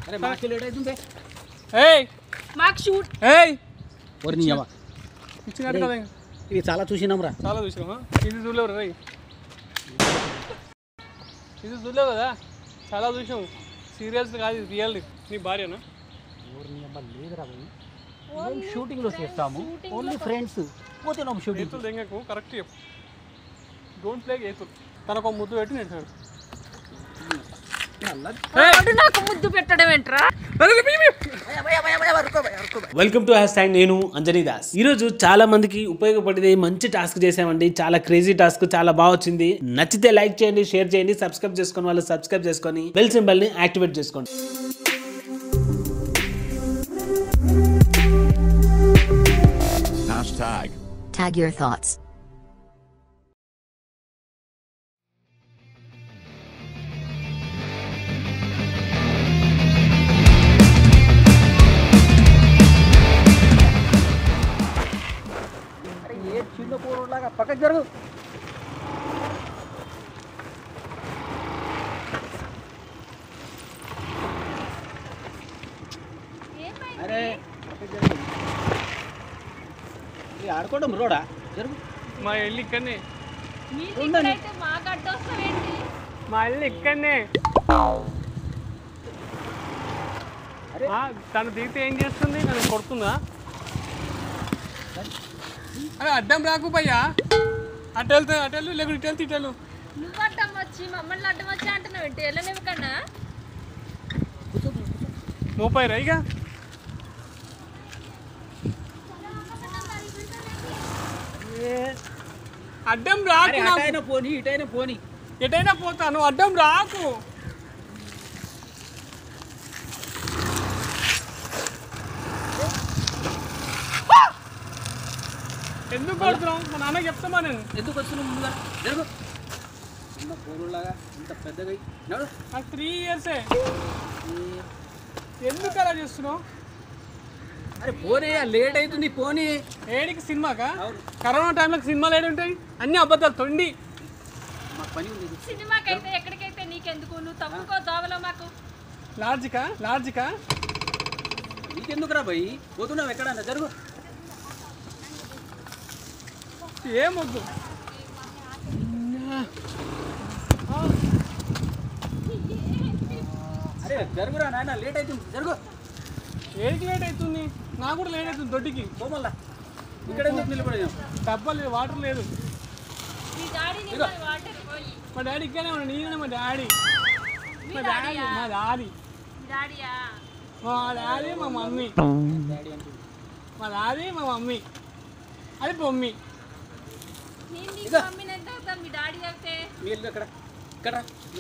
అరే మాకు లేట్ అవుతుంది. ఏయ్ మాకు షూట్ ఏయ్ ఒరి నీ అవ్వ ఇచ్చినట్టు కదా ఇది చాలా చూసినాం రా. చాలా చూసినామా? ఇది చూడలేవు రా, ఇది చూడలేవు కదా, చాలా చూసాము. సీరియల్స్ కాదు, ఇది రియల్. నీ భార్యనా? ఓరి నీ అవ్వ లేదురా భయ్. మేము షూటింగ్లో చేస్తాము, ఓన్లీ ఫ్రెండ్స్. పోతే నువ్వు షూటింగ్ ఏతులు దెంగకు కరెక్ట్ చెప్పు. డోంట్ ప్లే ఏతులు. తనకు ముద్దు పెట్టి నేను నాకు ముద్దు పెట్టడం ఏంట్రా? వెల్కమ్ టు హ్యాష్ ట్యాగ్ నేను అంజనీ దాస్. ఈ రోజు చాలా మందికి ఉపయోగపడేది మంచి టాస్క్ చేసామండి. చాలా క్రేజీ టాస్క్, చాలా బాగా వచ్చింది. నచ్చితే లైక్ చేయండి, షేర్ చేయండి, సబ్స్క్రైబ్ చేసుకుని వాళ్ళు సబ్స్క్రైబ్ చేసుకొని బెల్ సింబల్ ని యాక్టివేట్ చేసుకోండి. Tag your thoughts. అరే ఏ చిన్న కూరలాగా పక్కకు జరుగు. అరే పక్కకు జరుగు. ఇది ఆడుకోవడం రోడా జరుగు. మా ఇల్లు ఇక్కడనే, మీరైతే మాకు అడ్డొస్తావేంటి? మా ఇల్లు ఇక్కడనే. అరే తను దిగితే ఏం చేస్తుంది? నన్ను కొడుతుందా? అరే అడ్డం రాకు భయ్యా. అటు వెళ్తే అటు వెళ్ళు, లేకపోతే ఇటు వెళ్తే ఇటు వెళ్ళు. నువ్వు అడ్డం వచ్చి మమ్మల్ని అడ్డం వచ్చి అంటున్నావు ఏంటి? వెళ్ళలేవు కన్నా. మోపై రైగా అడ్డం రాకు. నాకు అటైనా పోనీ ఇటైనా పోనీ. ఎటైనా పోతాను, అడ్డం రాకు. ఎందుకు కొడుతున్నావు? మా నాన్న చెప్తామా నేను. ఎందుకు వచ్చినావు ముందుగా జరుగు. చిన్న కూరలాగా ఇంత పెద్దగా నడు. నాకు 3 years. ఎందుకు అలా చేస్తున్నావు? అరే పోనీ లేట్ అవుతుంది పోనీ. ఏడికి సినిమాకా? అవును. కరోనా టైంలో సినిమాలు ఏడు ఉంటాయి, అన్ని అబద్ధాలు తొండి. మాకు పని ఉంది. సినిమాకైతే ఎక్కడికైతే నీకెందుకు? నువ్వు తప్పుకో దోవలో మాకు. లాజికా లాజికా? నీకెందుకురా భయ్? పోతున్నావు ఎక్కడన్నా జరుగు. ఏమొద్దు. అరే జరుగురా నాయన, లేట్ అవుతుంది జరుగు. ఏడికి లేట్ అవుతుంది? నాకు కూడా లేట్ అవుతుంది దొడ్డికి. పోమల్లా ఇక్కడ ఎందుకు నిలబడేదాం? డబ్బాలు వాటర్ లేదు. మీ డాడీ నిన్న వాటర్ పోయి. మా డాడీ ఇక్కడే ఉన్నాడు. నేనే మా డాడీ. మా డాడీ మా డాడీ మీ డాడీయా? మా డాడీ మా మమ్మీ. డాడీ అంటుంది. మా డాడీ మా మమ్మీ, అది బొమ్మి. నేను నీకు మమ్మీని ఎంత అవుతాను? మీ డాడీ చెప్తే మీ ఇల్లు ఎక్కడ? ఇక్కడ మీ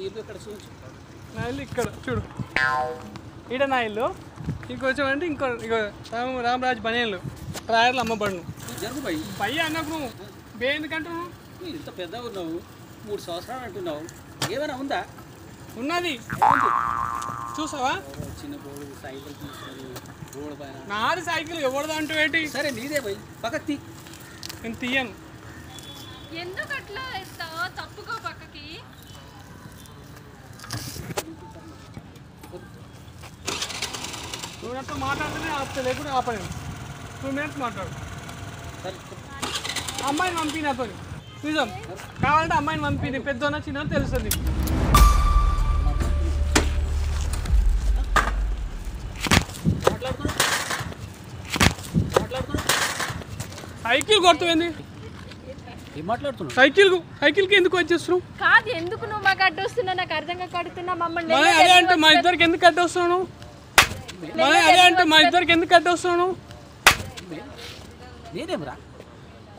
ఇల్లు ఎక్కడ చూపించు. నా ఇల్లు ఇక్కడ చూడు. ఈడ నా ఇల్లు. ఇంకొచ్చామంటే ఇంకో రామరాజు బనేళ్ళు ట్రాయర్లు అమ్మబడును. జరుగు భయ్. పయ్య అన్నకు నువ్వు బే ఎందుకంటున్నావు? నువ్వు ఇంత పెద్దగా ఉన్నావు, 3 సంవత్సరాలు అంటున్నావు. ఏమైనా ఉందా? ఉన్నది చూసావా? చిన్న బోర్డు సైకిల్ తీసుకొని రోడ్డు పైన. నాది సైకిల్ ఎవరిదా అంటూ ఏంటి? సరే నీదే భయ్, పక్కకి తీ. నేను తీయను. ఎందుకు అట్లా ఇస్తావో? తప్పుకో పక్కకి. నువ్వు నాతో మాట్లాడితేనే ఆపుతా, లేకుండా ఆపలేను. 2 minutes మాట్లాడు. సరే అమ్మాయిని పంపి నాతో. నిజం కావాలంటే అమ్మాయిని పంపి, పెద్దోనా చిన్న తెలుస్తుంది. సైకిల్ కొడుతుంది. ఏం మాట్లాడుతున్నావు? సైకిల్కి ఎందుకు వచ్చేస్తున్నావు? కాదు, ఎందుకు నువ్వు మాకు అడ్డొస్తున్నా? నాకు అర్థంగా కడుతున్నా మమ్మల్ని. మరి అదే అంటే మా ఇద్దరికి ఎందుకు అడ్డొస్తున్నావు? మరి అదే అంటే మా ఇద్దరికి ఎందుకు అడ్డొస్తున్నావు? నేనేమరా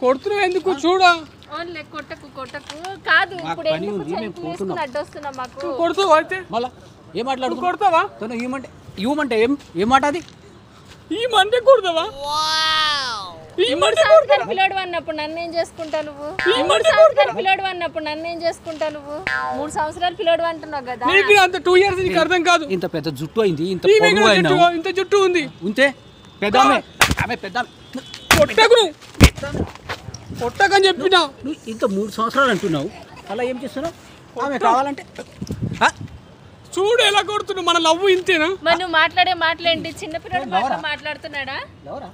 కొడుతున్నావు ఎందుకు? చూడా. ఓన్లీ కొట్టకు కాదు. ఇప్పుడు పని ఎందుకు ఉంది, మేము సైకిల్ వేసుకుని అడ్డొస్తున్నా మాకు? కొడుతావు అయితే మళ్ళా ఏం మాట్లాడుతున్నావు? కొడతావా? తను ఇవ్వమంటే ఏం మాట అది? ఈ మంటే కొడతావా? ఈ మంటే పిల్లడు అన్నప్పుడు నన్నేం చేసుకుంటా నువ్వు? 3 సంవత్సరాలు పిల్లడు అన్నప్పుడు నన్నేం చేసుకుంటా నువ్వు? 3 సంవత్సరాలు పిల్లడు అంటున్నావు కదా. నీకు అంత 2 years నీకు అర్థం కాదు. ఇంత పెద్ద జుట్టు అయింది, ఇంత ఈ పొడవు మిగిలిన అయినావు. జుట్టు, ఇంత జుట్టు ఉంది. ఉంటే పెద్ద ఆమె పెద్ద కొట్టకు నువ్వు. కొట్టకని చెప్పినా. నువ్వు ఇంత 3 సంవత్సరాలు అంటున్నావు, అలా ఏం చేస్తున్నావు? ఆమె కావాలంటే చూడు ఎలా కొడుతున్నా మన లవ్ ఇంతేనా మరి నువ్వు మాట్లాడే మాటలేంటి చిన్నపిల్లడు మాట్లాడుతున్నాడా ఎవరా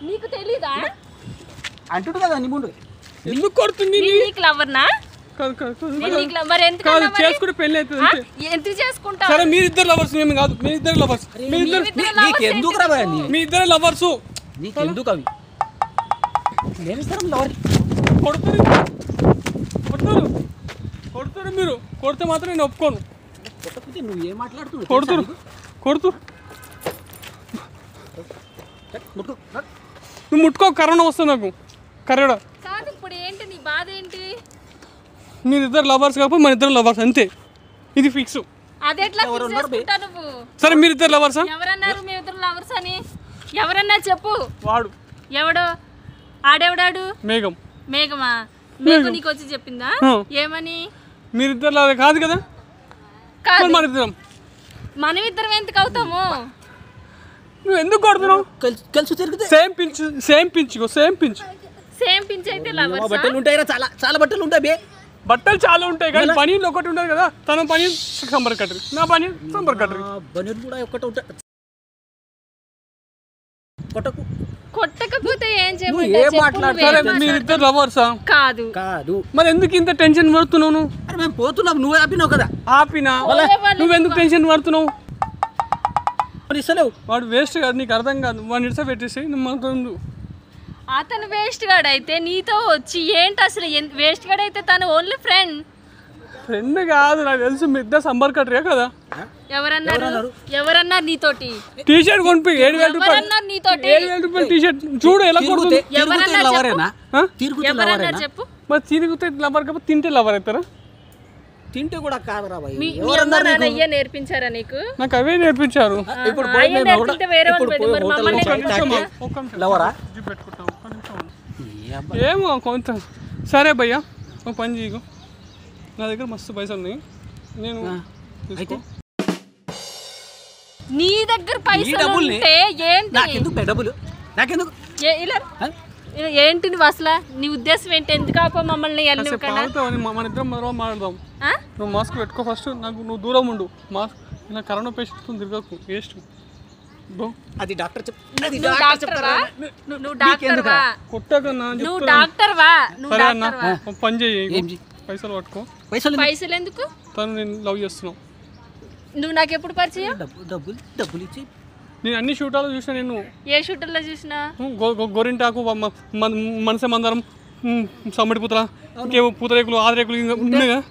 నీకు తెలీదా అంటుడు కదా నీ ముందు ఎందుకు కొడుతుంది నీకు లవర్నా మరి ఎందుకు చేసుకుంటే పెళ్లి అవుతుంది అంతే. ఎందుకు చేసుకుంటావు సరే మీరిద్దరు లవర్స్ మేము కాదు మీరిద్దరు లవర్స్ నీకెందుకు రా భయ మీ ఇద్దరు లవర్స్ నీకెందుకు అవి నేను ఇస్తాను లవర్ కొడతారు కొడతారు కొడతారు మీరు కొడితే మాత్రం నేను ఒప్పుకోను కొట్టకపోతే నువ్వు ఏం మాట్లాడుతున్నావు కొడుతురు కొడుతురు ముట్టుకో నువ్వు ముట్టుకో కరోనా వస్తుంది నాకు కరోనా కాదు ఇప్పుడు ఏంటి నీ బాధ ఏంటి మీరిద్దరు లవర్స్ కాకపోతే మన ఇద్దరు లవర్స్ అంతే ఇది ఫిక్స్ అదెట్లా fix చేసుకుంటావు నువ్వు సరే మీరిద్దరు లవర్సా ఎవరన్నారు మీ ఇద్దరు లవర్స్ అని ఎవరన్నా చెప్పు వాడు ఎవడో ఆడెవడాడు మేఘం మేఘమా మేఘం నీకు వచ్చి చెప్పిందా ఏమని మీరిద్దరు లవర్ కాదు కదా కాదు మన ఇద్దరం మనం ఇద్దరం ఎందుకు అవుతాము నువ్వు ఎందుకు కొడుతున్నావు కలిసి తిరిగితే same pinch same pinch same pinch అయితే లవర్స్ బట్టలు ఉంటాయిరా చాలా చాలా బట్టలు ఉంటాయి బే బట్టలు చాలా ఉంటాయి కానీ పనీళ్ళు ఒకటి ఉండదు కదా తన పని సంబర్ కట్టరి నా పని సంబర్ కట్టరి బనీలు కూడా ఒక్కటే ఉంటాయి కొట్టకు కొట్టకపోతే ఏం నువ్వు ఏం చేయమంటావు మాట్లాడతావు? మీరిద్దరు లవర్సా కాదు కాదు మరి ఎందుకు ఇంత టెన్షన్ పడుతున్నావు నువ్వు అరే మేము పోతున్నాం నువ్వు ఆపినావు కదా ఆపినా నువ్వెందుకు టెన్షన్ పడుతున్నావు మరి ఇస్తలేవు వాడు వేస్ట్ కాదు నీకు అర్థం కాదు వాడిని ఇడిస పెట్టేసి నువ్వు మనతో అతను వేస్ట్ గాడు అయితే నీతో వచ్చి ఏంటి అసలు వేస్ట్ గాడు అయితే తను ఓన్లీ ఫ్రెండ్ ఫ్రెండ్ కాదు నాకు తెలుసు మీ ఇద్దరు సంబర్ కట్టరే కదా ఎవరన్నారు నీతోటి టీ షర్ట్ కొనిపోయి 7,000 రూపాయలు ఎవరన్నారు నీతోటి 7,000 రూపాయలు టీ షర్ట్ చూడు ఎలా కొడుతుంది తిరుగుతే లవరేనా తిరుగుతే ఎవరన్నా లవరేనా చెప్పు మరి తిరిగితే లవర్ కాకపోతే తింటే లవర్ అవుతారా తింటే కూడా కాదురా భయ్ మీ అమ్మ నాన్న అయ్యే నేర్పించారా నీకు నాకు అవే నేర్పించారు ఇప్పుడు పోయి అయ్యే మేము నేర్పితే వేరే వాళ్ళు పెట్టి మరి మమ్మల్ని నేర్పించారా? ఒక్క నిమిషం లవరా జిప్ పెట్టుకుంటాం ఒక్క నిమిషం ఏమో కొంత సరే భయ్యా ఒక పని చేయకు నా దగ్గర మస్తు పైసలు ఉన్నాయి నేను అయితే నీ దగ్గర పైసలు ఉంటే ఏంటి నాకెందుకు డబ్బులు నాకెందుకు ఇలా ఏంటి నువ్వు అసలు నీ ఉద్దేశం ఏంటి ఎందుకు ఆపో మమ్మల్ని మన ఇద్దరం మరో మాట్లాడదాం నువ్వు మాస్క్ పెట్టుకో ఫస్ట్ నాకు నువ్వు దూరం ఉండు మాస్క్ ఇలా కరోనా పేషెంట్ తిరగకు వేస్ట్ అది డాక్టర్ నువ్వు డాక్టర్వా నువ్వు డాక్టర్వా కొట్టకన్నా నువ్వు డాక్టర్వా నువ్వు సరే అన్న డాక్టర్వా ఒక పని చేయి పైసలు పట్టుకో పైసలు ఎందుకు తను నేను లవ్ చేస్తున్నావు నువ్వు నాకు ఎప్పుడు పరిచయం డబ్బులు ఇచ్చి నేను అన్ని షూటాలు చూసిన నేను ఏ షూటర్లో చూసినా గోరింటాకు మనసే మందరం సమ్మడి పూతల ఇంకేమో పూతరేకులు ఆదరేకులు ఇంకా ఉన్నాయి కదా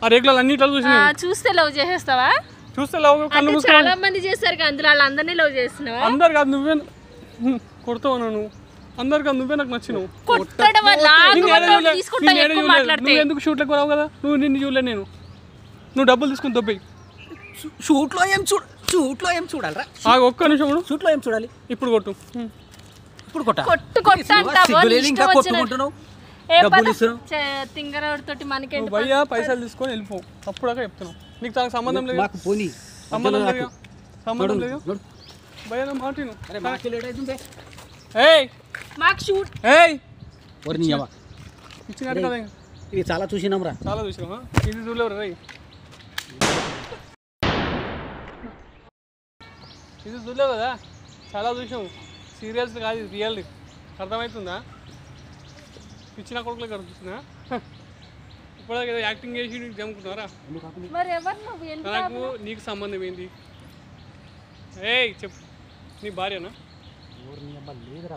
ఆ రేకులు అన్నిట్లో చూసిన చూస్తే లవ్ చేసేస్తావా చూస్తే లవ్ కన్ను అంటే చాలా మంది చేస్తారు కదా అందులో వాళ్ళందరినీ లవ్ చేస్తున్నావా అందరు కాదు నువ్వే కొడతావు నువ్వు అందరు కాదు నువ్వే నాకు నచ్చినావు కొట్టడం వల్ల తీసుకుంటా ఎక్కువ మాట్లాడితే నువ్వు ఎందుకు షూట్లకు రావు కదా నువ్వు నిన్ను చూడలే నేను నువ్వు డబ్బులు తీసుకుని దొబ్బయి షూట్లో ఏం చూడాలరా ఒక్క నిమిషం షూట్లో ఏం చూడాలి ఇప్పుడు కొట్టు ఇప్పుడు కొట్ట కొట్టు అంటావు ఇంకా కొట్టుకుంటున్నావు డబ్బులు ఇస్తున్నావు తింగరతోటి మనకేంటి భయ్యా పైసలు తీసుకొని వెళ్ళిపో అప్పుడాక చెప్తున్నావు నీకు దానికి సంబంధం లేదు మాకు పోనీ సంబంధం లేదు సంబంధం లేదు భయ్యా నా మాట విను. అరే మాకు లేట్ అవుతుంది ఏయ్ మాకు షూట్ ఏయ్ ఒరినియవా ఇచ్చినట్టు కదా ఇంకా. ఇది చాలా చూసినాం రా చాలా చూసినావా ఇది చూడలేవు రే ఇది చూడలేవు కదా చాలా చూసాము సీరియల్స్ కాదు ఇది రియల్ అర్థమవుతుందా ఇచ్చిన కొడుకులే కనిపిస్తుందా ఇప్పుడు ఏదో యాక్టింగ్ చేసి నీకు జమ్ముకుంటున్నారా మరి ఎవరు నువ్వు ఎందుకు నాకు నీకు సంబంధం ఏంది ఏయ్ చెప్పు నీ భార్యనా లేదురా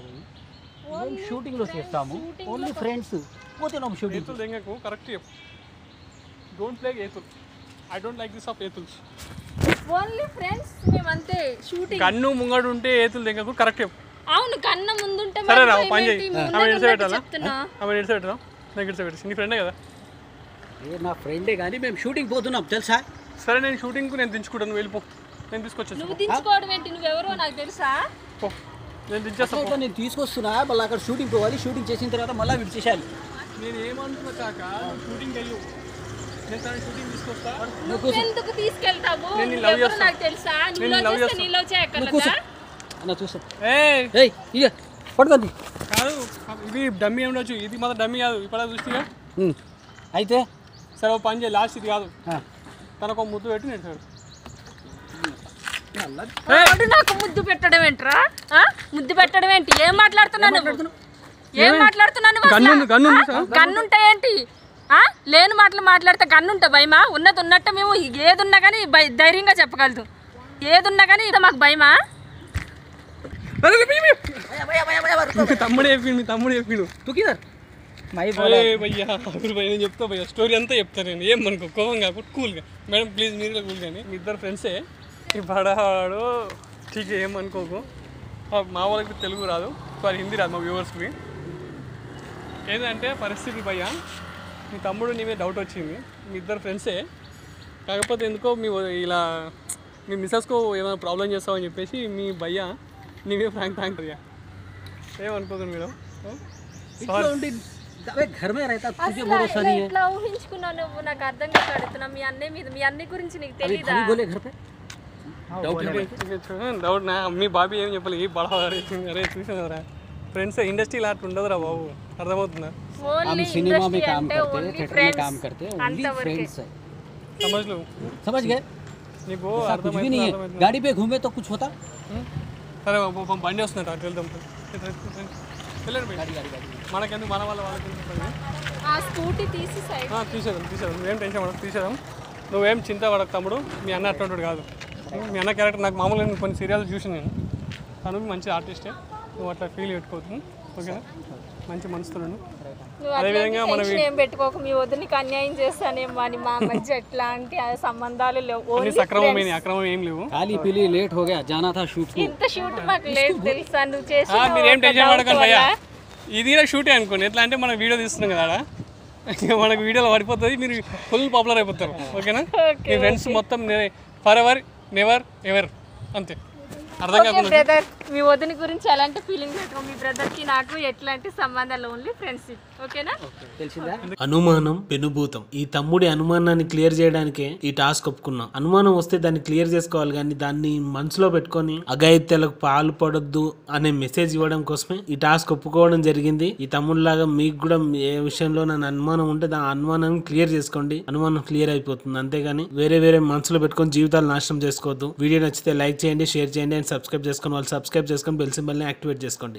షూటింగ్ లో చేస్తాము ఓన్లీ ఫ్రెండ్స్ పోతున్నాం షూటింగ్ ఏతులు దెంగకు కరెక్ట్ చెప్పు డోంట్ ప్లే ఏతులు I don't like this of ఏతుల్స్ ఓన్లీ ఫ్రెండ్స్ మేమంతే షూటింగ్ కన్ను ముంగడు ఉంటే ఏతులు దెంగకు కరెక్ట్ చెప్పు అవును కన్న ముందుంటే సరే రా పని చేయి ఆమె ఇడిసే పెట్టాలా చెప్తున్నా ఆమె ఇడిసే పెట్టరా నాకు ఇడిసే పెట్టేసి నీ ఫ్రెండే కదా నా ఫ్రెండే కానీ మేము షూటింగ్ పోతున్నాం తెలుసా సరే నేను షూటింగ్కు నేను దించుకుంటాను నువ్వు వెళ్ళిపో నేను తీసుకొచ్చేస్తా నువ్వు దించుకోవడం ఏంటి నువ్వెవరో నాకు తెలుసా పో నేను దించేస్తా పో. నేను తీసుకొస్తున్నా మళ్ళీ అక్కడ షూటింగ్ పోవాలి షూటింగ్ చేసిన తర్వాత మళ్ళీ విడిచేసేయాలి నేను ఏమంటున్నా కాక షూటింగ్ వెళ్ళు నేను తన షూటింగ్ తీసుకొస్తా నువ్వెందుకు తీసుకెళ్తావు నేను నీ లవ్ నువ్వెవరో చేస్తా. నాకు తెలుసా నేను నువ్వు లవ్ చేస్తే చేస్తా. నీలో చేయక్కర్లేదా అన్న చూస్తాం ఏయ్ ఏయ్ ఇక పడుతుంది కాదు ఇది డమ్మీ ఉండొచ్చు ఇది మాత్రం డమ్మీ కాదు ఇప్పుడు చూస్తే అయితే సరే ఓ పని చేయి లాస్ట్ ఇది కాదు తనకు ఒక ముద్దు పెట్టి నేర్చాడు. వాడు నాకు ముద్దు పెట్టడం ఏంట్రా? ముద్దు పెట్టడం ఏంటి? ఏం మాట్లాడుతున్నాను? ఏం మాట్లాడుతున్నాను? గన్నుంటాయేంటి? లేని మాటలు మాట్లాడితే గన్నుంటా భయమా? ఉన్నది ఉన్నట్టు మేము ఏది ఉన్నా కానీ ధైర్యంగా చెప్పగలదు. ఏది ఉన్నా కానీ ఇది మాకు భయమా? తమ్ముడు చెప్పిండు, మీ తమ్ముడు చెప్పిండు. భయ్యా నేను చెప్తా భయ్యా, స్టోరీ అంతా చెప్తాను నేను. ఏమనుకో, కోపం కాకుండా కూల్గా. మేడం ప్లీజ్ మీరు కూల్ కానీ, మీ ఇద్దరు ఫ్రెండ్సే. ఈ బడావాడు ఠీక్, ఏమనుకోకు. మా వాళ్ళకి తెలుగు రాదు, సారీ హిందీ రాదు మా వ్యూవర్స్కి. ఏంటంటే పరిస్థితి భయ్యా, మీ తమ్ముడు నీవే డౌట్ వచ్చింది. మీ ఇద్దరు ఫ్రెండ్సే, కాకపోతే ఎందుకో మీ ఇలా మీ మిస్సెస్కో ఏమైనా ప్రాబ్లం చేస్తామని చెప్పేసి మీ భయ్యా నీవే ఫ్రాంక్ భయ్యా. ఏమనుకోకండి మేడం. ఎట్లా ఊహించుకున్నావు నువ్వు? నాకు అర్థం కాక అడుగుతున్నా. మీ అన్నయ్య మీద, మీ అన్నయ్య గురించి నీకు తెలీదా? డౌట్ నా మీ బాబీ ఏం చెప్పాలి? ఈ బడా అరే చూసారా ఫ్రెండ్స్, ఇండస్ట్రీలో అట్లా ఉండదురా బాబు, అర్థమవుతుందా? समझ गए? నీకు कुछ भी नहीं है, गाड़ी पे घूमे तो कुछ होता? సరే బండి వస్తున్నట్టు అటు వెళ్దాం. వెళ్ళండి మనకెందుకు, మన వాళ్ళకి తీసేదాం. నువ్వేం టెన్షన్ పడకు, తీసేదాం. నువ్వేం చింత పడకు తమ్ముడు. మీ అన్న అట్లాంటి కాదు. మీ అన్న క్యారెక్టర్ నాకు మామూలుగా కొన్ని సీరియల్ చూసి నేను, తను మంచి ఆర్టిస్టే. నువ్వు అట్లా ఫీల్ పెట్టుకోవద్దు, ఓకేనా? మంచి మనసుతున్నాను. అదేవిధంగా మనం ఏం పెట్టుకోకు. మీ వదినికి అన్యాయం చేస్తానేమో అని. మా మధ్య ఎట్లాంటి సంబంధాలు లేవు, అక్రమం ఏం లేవు. लेट हो गया, जाना था शूट को. ఇంత షూట్ మాకు లేదు తెలుసా? నువ్వు చేసి మీరేం టెన్షన్ పడకండి భయ్యా, ఇది కూడా షూటే అనుకోండి. ఎట్లా అంటే మనం వీడియో తీస్తున్నాం కదా, మనకు వీడియోలో పడిపోతుంది, మీరు ఫుల్ పాపులర్ అయిపోతారు, ఓకేనా? మీ ఫ్రెండ్స్ మొత్తం ఫర్ ఎవర్ నెవర్ ఎవర్ అంతే. అర్థం కాకుండా బ్రదర్, మీ వదిన గురించి ఎలాంటి ఫీలింగ్ పెట్టుకో. మీ బ్రదర్ కి నాకు ఎట్లాంటి సంబంధాలు, ఓన్లీ ఫ్రెండ్షిప్, ఓకేనా? అనుమానం పెనుభూతం. ఈ తమ్ముడి అనుమానాన్ని క్లియర్ చేయడానికే ఈ టాస్క్ ఒప్పుకున్నాం. అనుమానం వస్తే దాన్ని క్లియర్ చేసుకోవాలి, కానీ దాన్ని మనసులో పెట్టుకొని అఘాయిత్యాలకు పాల్పడొద్దు అనే మెసేజ్ ఇవ్వడం కోసమే ఈ టాస్క్ ఒప్పుకోవడం జరిగింది. ఈ తమ్ముడిలాగా మీకు కూడా ఏ విషయంలో నన్ను అనుమానం ఉంటే దాని అనుమానం క్లియర్ చేసుకోండి. అనుమానం క్లియర్ అయిపోతుంది, అంతేగాని వేరే మనసులో పెట్టుకొని జీవితాలు నాశనం చేసుకోవద్దు. వీడియో నచ్చితే లైక్ చేయండి, షేర్ చేయండి, అండ్ సబ్స్క్రైబ్ చేసుకొని వాళ్ళు సబ్స్క్రైబ్ చేసుకొని బెల్ సింబల్ని యాక్టివేట్ చేసుకోండి.